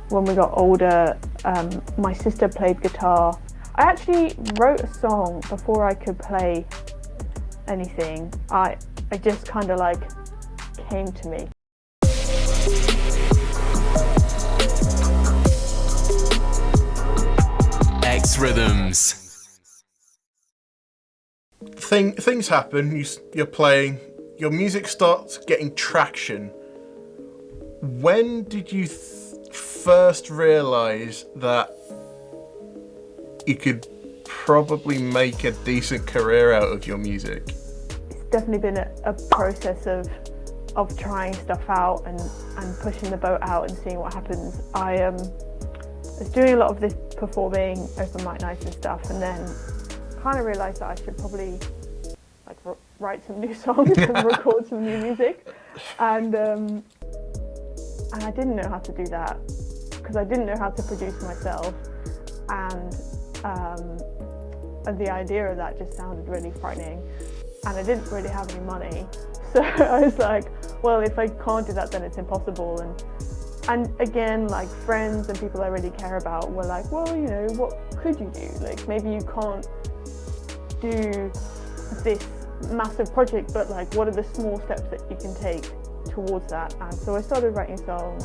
when we got older, my sister played guitar. I actually wrote a song before I could play anything. I just kind of like came to me. xRhythms. Things happen, you're playing, your music starts getting traction. When did you first realise that you could probably make a decent career out of your music? It's definitely been a process of trying stuff out and pushing the boat out and seeing what happens. I was doing a lot of this performing open mic nights and stuff, and then kind of realised that I should probably like write some new songs and record some new music, and I didn't know how to do that because I didn't know how to produce myself, and the idea of that just sounded really frightening, and I didn't really have any money, so I was like, well, if I can't do that, then it's impossible. And again, like, friends and people I really care about were like, well, you know, what could you do? Like, maybe you can't do this massive project, but like, what are the small steps that you can take towards that? And so I started writing songs,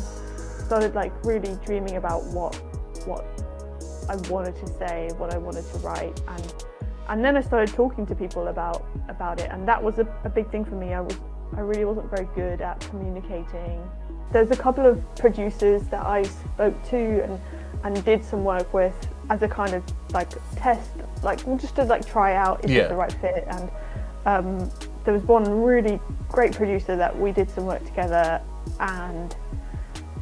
started like really dreaming about what I wanted to say, what I wanted to write, and then I started talking to people about it, and that was a big thing for me. I really wasn't very good at communicating. There's a couple of producers that I spoke to and did some work with as a kind of like test, like just to like try out, is this the right fit? And there was one really great producer that we did some work together, and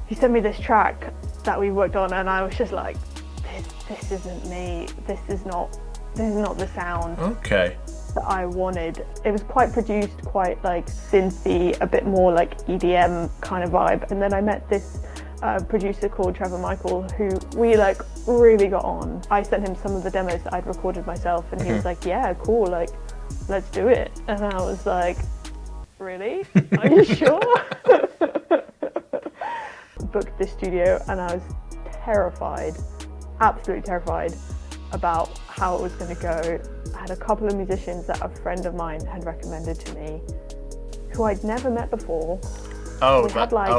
he sent me this track that we worked on, and I was just like, this isn't me. This is not the sound that I wanted. It was quite produced, quite like synthy, a bit more like EDM kind of vibe. And then I met this producer called Trevor Michael, who we like really got on. I sent him some of the demos that I'd recorded myself, and he was like, yeah, cool, like, let's do it. And I was like, really? Are you sure? Booked this studio, and I was terrified, absolutely terrified about how it was going to go. I had a couple of musicians that a friend of mine had recommended to me, who I'd never met before. We had like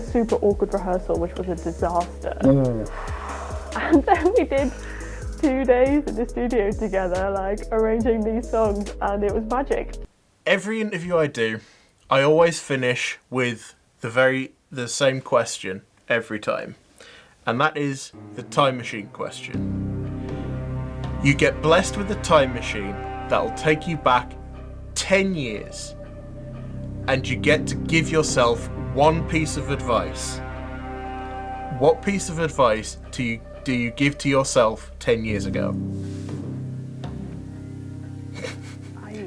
super awkward rehearsal, which was a disaster. And then we did 2 days in the studio together, like arranging these songs, and it was magic. Every interview I do, I always finish with the same question every time, and that is the time machine question. You get blessed with a time machine that'll take you back 10 years, and you get to give yourself one piece of advice. What piece of advice do you give to yourself 10 years ago?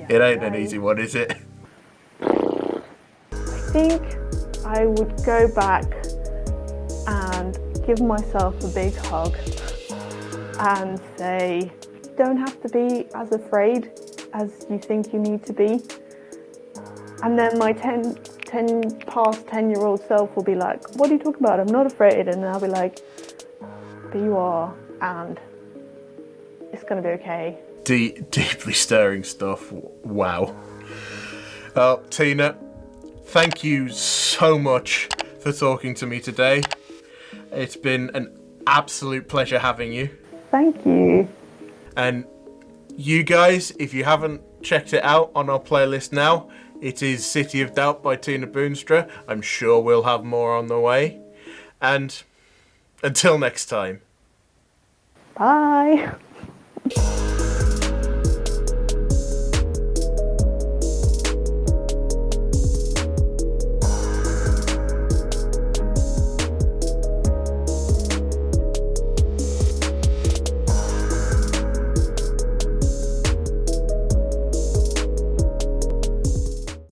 It ain't an easy one, is it? I think I would go back and give myself a big hug and say, you don't have to be as afraid as you think you need to be. And then my 10-year-old self will be like, what are you talking about? I'm not afraid. And I'll be like, but you are, and it's going to be okay. Deeply stirring stuff. Wow. Tina, thank you so much for talking to me today. It's been an absolute pleasure having you. Thank you. And you guys, if you haven't checked it out on our playlist now, it is City of Doubt by Tina Boonstra. I'm sure we'll have more on the way. And until next time. Bye.